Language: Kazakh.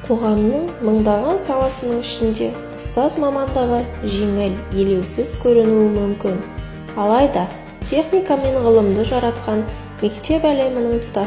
Қоғамның мыңдаған саласының ішінде ұстаз мамандығы жеңіл, елеусіз көрінуі мүмкін. Алайда техника мен ғылымды жаратқан мектеп әлемінің тұтас